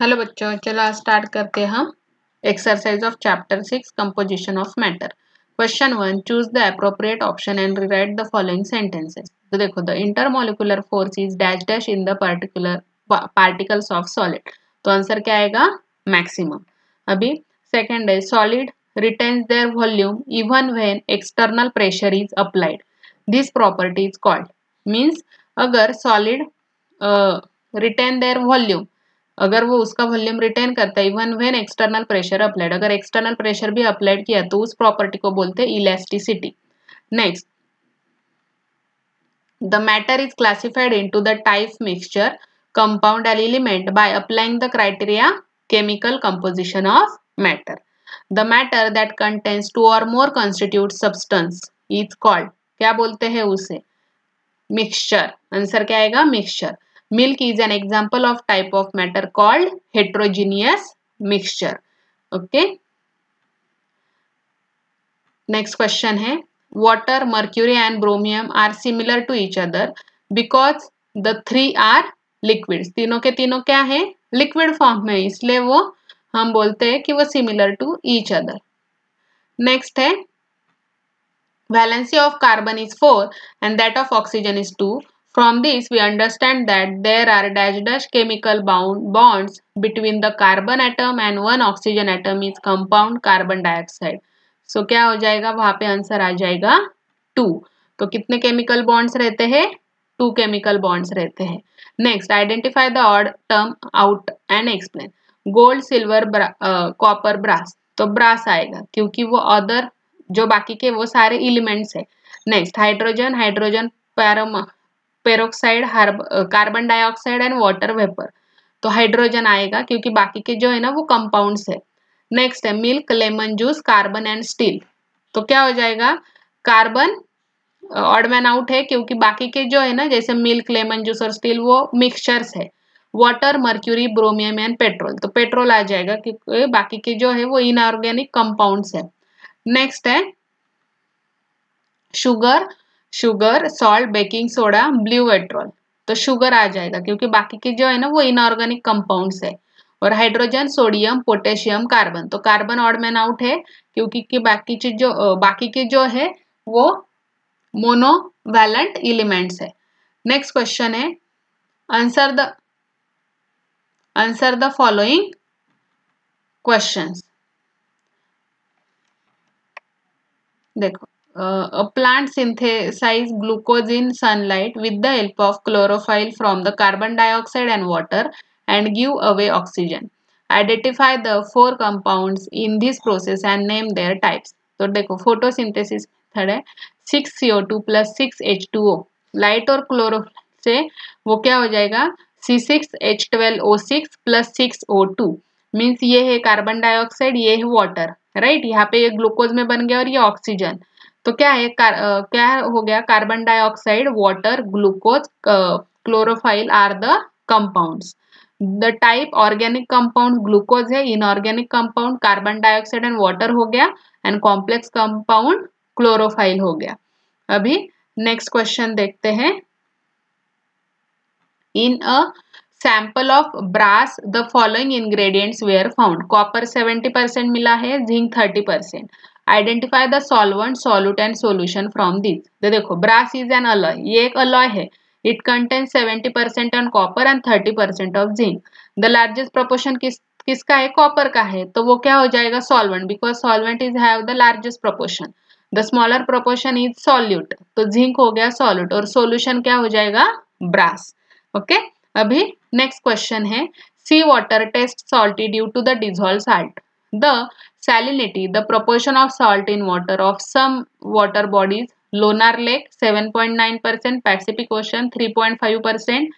Hello बच्चों, चलो आज स्टार्ट करते हैं हम exercise of chapter 6 composition of matter. Question 1, choose the appropriate option and rewrite the following sentences. तो देखो, the intermolecular force is dash dash in the particular particles of solid. तो answer क्या आएगा? मैक्सिमम। अभी second है, solid retains there volume even when external pressure is applied. This property is called. Means अगर solid retain there volume, अगर वो उसका volume retain करता है even when external pressure applied, अगर एक्सटर्नल प्रेशर भी अप्लाइड किया तो उस प्रॉपर्टी को बोलते हैं elasticity. Next, the matter is classified into the type mixture compound and element by applying the criteria chemical composition of matter. The matter that contains two और मोर constitute substance is called. क्या बोलते हैं उसे? Mixture. Answer क्या आएगा? Mixture. Milk is an example of type of matter called heterogeneous mixture. Okay. Next question है, water, mercury and bromine are similar to each other because the three are liquids. तीनों के तीनों क्या है? Liquid form में, इसलिए वो हम बोलते हैं कि वो similar to each other. Next है, valency of carbon is 4 and that of oxygen is 2. From this, we understand that there are dash dash chemical bonds between the carbon atom and one oxygen atom is compound carbon dioxide. So क्या हो जाएगा? वहां पे answer आ जाएगा 2। तो कितने chemical bonds रहते हैं? 2 केमिकल बॉन्ड्स रहते हैं। Next, identify the odd term out and explain. Gold, silver, copper, brass. तो ब्रास आएगा क्योंकि वो अदर जो बाकी के वो सारे एलिमेंट्स है। Next, hydrogen, hydrogen peroxide, carbon dioxide and water vapour. तो हाइड्रोजन आएगा क्योंकि बाकी के जो है ना वो कंपाउंड्स है। नेक्स्ट है, milk, lemon juice, carbon and steel. तो क्या हो जाएगा? कार्बन ऑड मैन आउट है क्योंकि बाकी के जो है ना, जैसे मिल्क, लेमन जूस और स्टील, वो मिक्सचर्स है। Water, mercury, ब्रोमियम and petrol. तो पेट्रोल आ जाएगा क्योंकि बाकी के जो है वो इनऑर्गेनिक कंपाउंड्स है। नेक्स्ट है sugar, salt, baking soda, blue petrol. तो शुगर आ जाएगा क्योंकि बाकी के जो है ना वो इनऑर्गेनिक कंपाउंड्स है। और हाइड्रोजन, सोडियम, पोटेशियम, कार्बन। तो कार्बन ऑड मैन आउट है क्योंकि बाकी के जो है वो मोनोवैलेंट एलिमेंट्स है। नेक्स्ट क्वेश्चन है, आंसर द फॉलोइंग क्वेश्चंस। देखो, a plant synthesize glucose in sunlight with the help of chlorophyll from the carbon dioxide and water and give away oxygen. Identify the 4 compounds in this process and name their types. तो देखो, photosynthesis method है, 6 CO2 plus 6 H2O। Light और chlorophyll से वो क्या हो जाएगा? C6H12O6 plus 6O2। Means ये है कार्बन डाइऑक्साइड, ये है वाटर, राइट। यहाँ पे ये ग्लूकोज में बन गया और ये ऑक्सीजन। तो क्या है? क्या हो गया? Carbon dioxide, water, glucose, chlorophyll are the compounds. The type organic compound glucose है, inorganic compound carbon dioxide and water हो गया, एंड कॉम्प्लेक्स कंपाउंड क्लोरोफाइल हो गया। अभी नेक्स्ट क्वेश्चन देखते हैं। In a sample of brass the following ingredients were found. Copper 70% मिला है, zinc 30%। Identify the solvent, solute and solution from this. तो देखो, ब्रास इज एन अलॉय, ये एक अलॉय है। It contains 70% on copper and 30% of zinc. The largest proportion किसका है? Copper का है। तो वो क्या हो जाएगा? Solvent, because solvent is have the largest proportion. The smaller proportion is solute, तो जिंक हो गया सॉल्यूट, और सॉल्यूशन क्या हो जाएगा? ब्रास। ओके। अभी नेक्स्ट क्वेश्चन है, sea water taste salty due to the dissolve salt. The salinity, the proportion of salt in water of some water bodies: Lonar Lake 7.9%, Pacific Ocean 3.5%,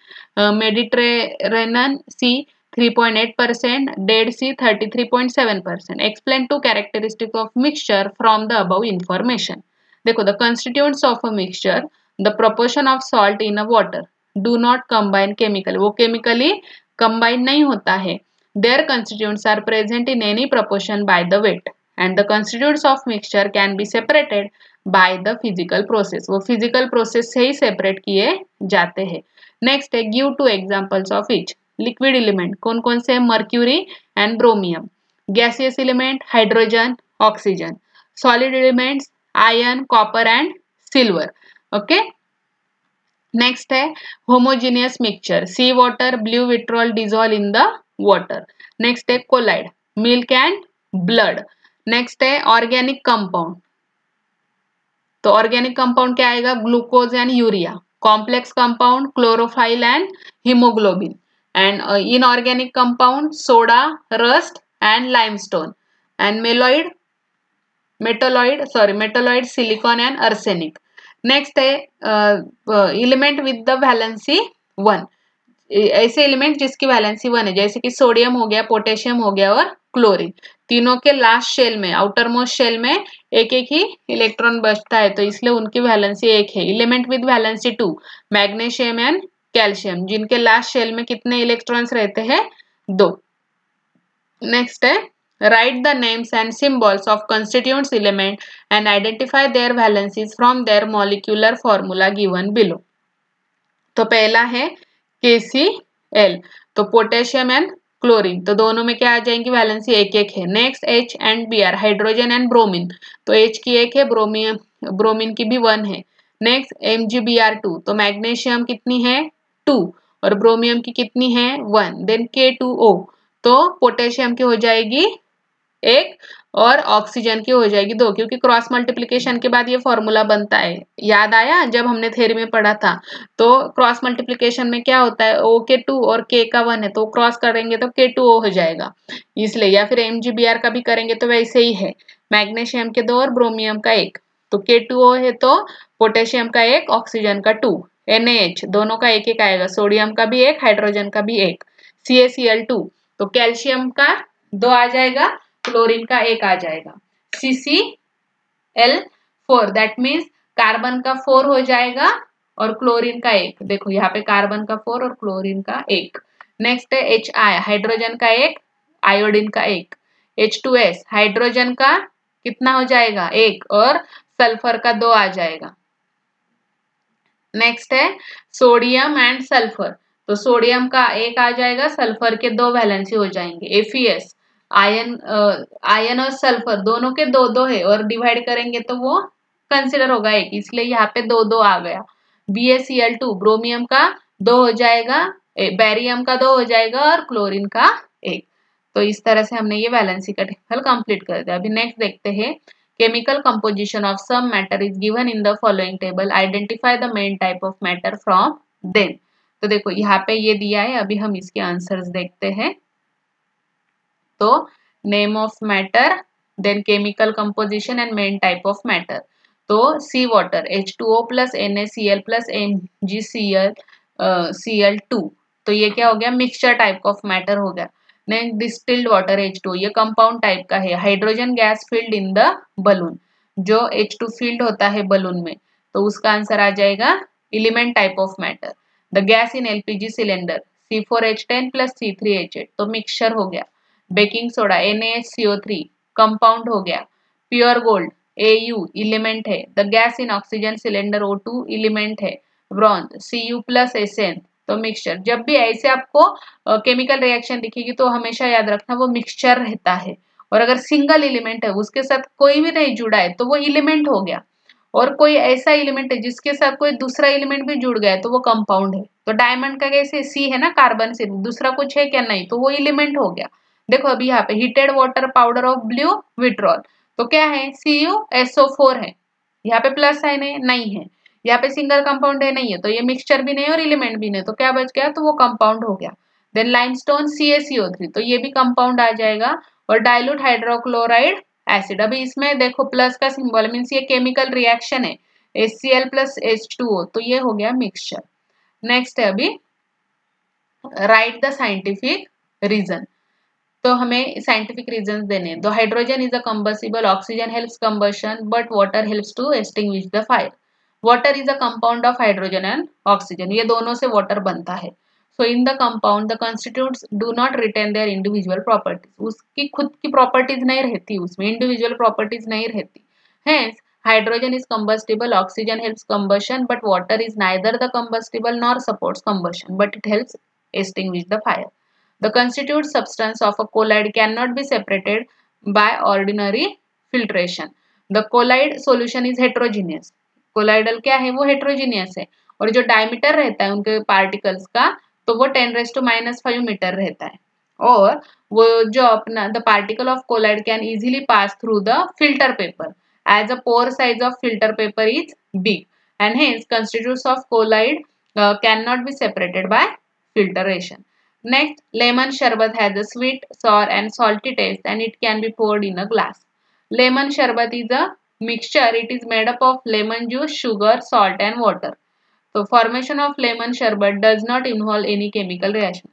Mediterranean Sea 3.8%, Dead Sea 33.7%. Explain 2 characteristics of mixture from the above information. देखो, the constituents of a mixture, the proportion of salt in a water do not combine chemically. वो chemically combine नहीं होता है. Their constituents are present in any proportion by the weight, and the constituents of mixture can be separated by the physical process. वो physical process से ही separate किए जाते हैं. Next है, give 2 examples of each. Liquid element कौन कौन से? Mercury and bromium. Gaseous element hydrogen, oxygen. Solid elements iron, copper and silver. Okay, next है homogeneous mixture, sea water, blue vitriol dissolve in the water. Next है colloid, milk and blood. Next है organic compound, तो organic compound क्या आएगा? Glucose and urea. Complex compound chlorophyll and haemoglobin. And inorganic compound soda, rust and limestone. And metalloid silicon and arsenic. Next है element with the valency 1, ऐसे element जिसकी valency 1 है, जैसे कि sodium हो गया, पोटेशियम हो गया और क्लोरीन। तीनों के लास्ट शेल में, आउटर मोस्ट शेल में एक एक ही इलेक्ट्रॉन बचता है, तो इसलिए उनकी वैलेंसी 1 है। Element with valency 2 magnesium and calcium, जिनके लास्ट शेल में कितने इलेक्ट्रॉन्स रहते हैं? 2। नेक्स्ट है write the names and symbols of constituents element and identify their valencies from their molecular formula given below. तो पहला है KCl, तो पोटेशियम एंड क्लोरीन, तो दोनों में क्या आ जाएंगी? वैलेंसी 1-1 है। Next H and Br, hydrogen and bromine, तो H की 1 है, ब्रोमीन की भी 1 है। नेक्स्ट MgBr2, तो मैग्नीशियम कितनी है? 2 और ब्रोमियम की कितनी है? 1। देन K2O, तो पोटेशियम की हो जाएगी 1 और ऑक्सीजन की हो जाएगी 2, क्योंकि क्रॉस मल्टीप्लिकेशन के बाद ये फॉर्मूला बनता है। याद आया जब हमने थ्योरी में पढ़ा था? तो क्रॉस मल्टीप्लिकेशन में क्या होता है? O के 2 और K का 1 है, तो क्रॉस करेंगे तो K2O हो जाएगा, इसलिए। या फिर MgBr का भी करेंगे तो वैसे ही है, मैग्नीशियम के 2 और ब्रोमियम का 1, तो K2O है, तो पोटेशियम का 1, ऑक्सीजन का 2। NaH, दोनों का 1-1 आएगा, सोडियम का भी 1, हाइड्रोजन का भी 1। CaCl2, तो कैल्शियम का 2 आ जाएगा, क्लोरीन का 1 आ जाएगा। CCl4, दैट मीन्स कार्बन का 4 हो जाएगा और क्लोरीन का 1। देखो यहाँ पे कार्बन का 4 और क्लोरीन का 1। नेक्स्ट है HI, हाइड्रोजन का 1, आयोडीन का 1। H2S, हाइड्रोजन का कितना हो जाएगा? 1 और सल्फर का 2 आ जाएगा। नेक्स्ट है सोडियम एंड सल्फर, तो सोडियम का 1 आ जाएगा, सल्फर के 2 वैलेंसी हो जाएंगे। FeS, आयन और सल्फर दोनों के 2-2 है और डिवाइड करेंगे तो वो कंसिडर होगा 1, इसलिए यहाँ पे 2-2 आ गया। BaCl2, ब्रोमियम का 2 हो जाएगा, बैरियम का 2 हो जाएगा और क्लोरीन का 1। तो इस तरह से हमने ये वैलेंसी का टेबल कंप्लीट कर दिया। अभी नेक्स्ट देखते हैं chemical composition of some matter is given in the following table, identify the main type of matter from them। तो देखो यहाँ पे ये दिया है, अभी हम इसके आंसर्स देखते हैं। तो name of matter, then chemical composition and main type of matter. तो sea water H2O plus NaCl plus MgCl2, तो ये क्या हो गया? मिक्सचर टाइप ऑफ मैटर हो गया। नेक्स्ट डिस्टिल्ड वाटर H2, ये कंपाउंड टाइप का है। Hydrogen gas filled in the balloon, जो H2 फील्ड होता है बलून में, तो उसका आंसर आ जाएगा element type of matter. The gas in LPG cylinder C4H10 plus C3H8, तो मिक्सचर हो गया। बेकिंग सोडा NaHCO3 कंपाउंड हो गया। प्योर गोल्ड Au एलिमेंट है। The gas in oxygen cylinder O2 element है। ब्रॉन्ज Cu प्लस SN, तो mixture. जब भी ऐसे आपको केमिकल रिएक्शन दिखेगी तो हमेशा याद रखना वो मिक्सचर रहता है, और अगर सिंगल एलिमेंट है उसके साथ कोई भी नहीं जुड़ा है तो वो एलिमेंट हो गया, और कोई ऐसा एलिमेंट है जिसके साथ कोई दूसरा एलिमेंट भी जुड़ गया है तो वो कंपाउंड है। तो डायमंड का कैसे C है ना, कार्बन से दूसरा कुछ है क्या? नहीं, तो वो एलिमेंट हो गया। देखो अभी यहाँ पे heated water powder of blue vitriol, तो क्या है? CuSO4 है, यहाँ पे प्लस साइन है, नहीं है, यहाँ पे सिंगल कंपाउंड है, नहीं है, तो ये मिक्सचर भी नहीं और एलिमेंट भी नहीं, तो क्या बच गया? तो वो कंपाउंड हो गया। देन लाइमस्टोन CaCO3, तो ये भी कंपाउंड आ जाएगा। और डाइल्यूट हाइड्रोक्लोराइड एसिड, अभी इसमें देखो प्लस का सिंबल मीन्स ये केमिकल रिएक्शन है, HCl प्लस H2O, तो ये हो गया मिक्सचर। नेक्स्ट है अभी राइट द साइंटिफिक रीजन, तो हमें साइंटिफिक रीजंस देने। The hydrogen is a combustible, oxygen helps combustion but water helps to extinguish the fire. Water is a compound of hydrogen and oxygen, ये दोनों से water बनता है। So in the compound the constituents do not retain their individual properties, उसकी खुद की properties नहीं रहती, उसमें इंडिविजुअल प्रॉपर्टीज नहीं रहती। Hence hydrogen is combustible, oxygen helps combustion, but water is neither the combustible nor supports combustion, but it helps extinguish the fire. The constituent substance of a colloid cannot be separated by ordinary filtration. The colloid solution is heterogeneous. Colloidal क्या है, वो heterogeneous है, और जो diameter रहता है उनके particles का, तो वो 10⁻⁻5 मीटर रहता है, और वो जो अपना the particle of colloid can easily pass through the filter paper as a pore size of filter paper is big, and hence constituents of colloid cannot be separated by filtration. Next, lemon sharbat has a sweet, sour and salty taste and it can be poured in a glass. Lemon sharbat is a mixture. It is made up of lemon juice, sugar, salt and water. So formation of lemon sharbat does not involve any chemical reaction.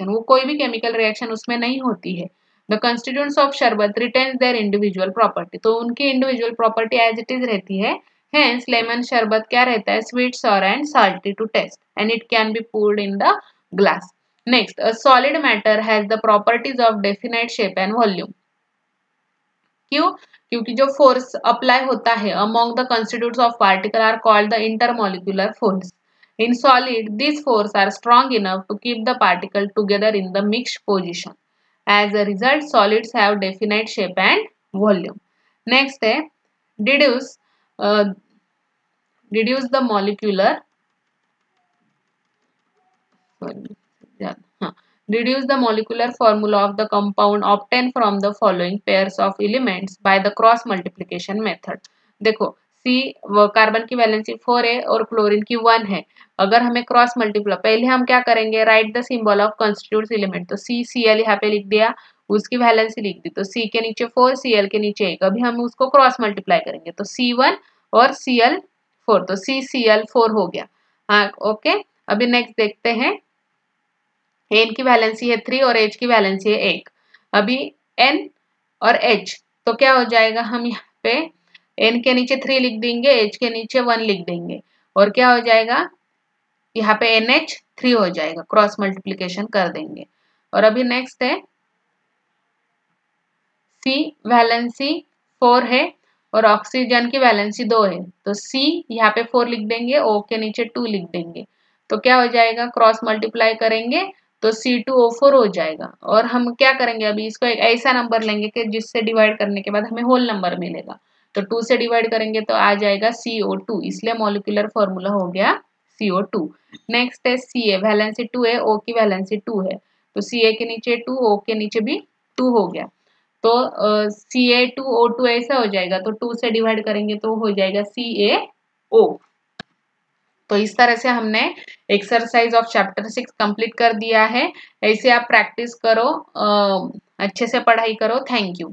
वो कोई भी chemical reaction उसमें नहीं होती है. The constituents of sharbat retains their individual property. तो उनकी individual property as it is रहती है. Hence lemon sharbat क्या रहता है, sweet, sour and salty to taste, and it can be poured in the glass. Next, a solid matter has the properties of definite shape and volume. क्यों? क्योंकि जो force apply होता है among the constituents of particle are called the intermolecular force. In solid, these forces are strong enough to keep the particle together in the mixed position. As a result, solids have definite shape and volume. Next है deduce the molecular Deduce the molecular formula of the compound obtained from the following pairs of elements by the cross multiplication method. देखो C carbon की valency 4 है और chlorine की 1 है. अगर हमें cross multiply, पहले हम क्या करेंगे, right the symbol of constitutes element. तो CCl यहाँ पे लिख दिया, उसकी वैलेंसी लिख दी, तो C के नीचे 4, Cl के नीचे 1. अभी हम उसको क्रॉस मल्टीप्लाई करेंगे तो C1 और Cl4, तो CCl4 हो गया. हाँ ओके. अभी नेक्स्ट देखते हैं, N की वैलेंसी है 3 और H की वैलेंसी है 1. अभी N और H, तो क्या हो जाएगा, हम यहाँ पे N के नीचे 3 लिख देंगे, H के नीचे 1 लिख देंगे, और क्या हो जाएगा, यहाँ पे NH3 हो जाएगा, क्रॉस मल्टीप्लिकेशन कर देंगे. और अभी नेक्स्ट है C वैलेंसी 4 है और ऑक्सीजन की वैलेंसी 2 है, तो C यहाँ पे 4 लिख देंगे, O के नीचे 2 लिख देंगे, तो क्या हो जाएगा, क्रॉस मल्टीप्लाई करेंगे तो C2O4 हो जाएगा. और हम क्या करेंगे, अभी इसको एक ऐसा नंबर लेंगे कि जिससे डिवाइड करने के बाद हमें होल नंबर मिलेगा, तो 2 से डिवाइड करेंगे तो आ जाएगा CO2, इसलिए मॉलिक्यूलर फॉर्मूला हो गया CO2. नेक्स्ट है Ca, वैलेंसी 2 है, O की वैलेंसी 2 है, तो Ca के नीचे 2, O के नीचे भी 2 हो गया, तो Ca2O2 ऐसा हो जाएगा, तो 2 से डिवाइड करेंगे तो हो जाएगा CaO. तो इस तरह से हमने एक्सरसाइज ऑफ चैप्टर 6 कंप्लीट कर दिया है. ऐसे आप प्रैक्टिस करो, अच्छे से पढ़ाई करो. Thank you.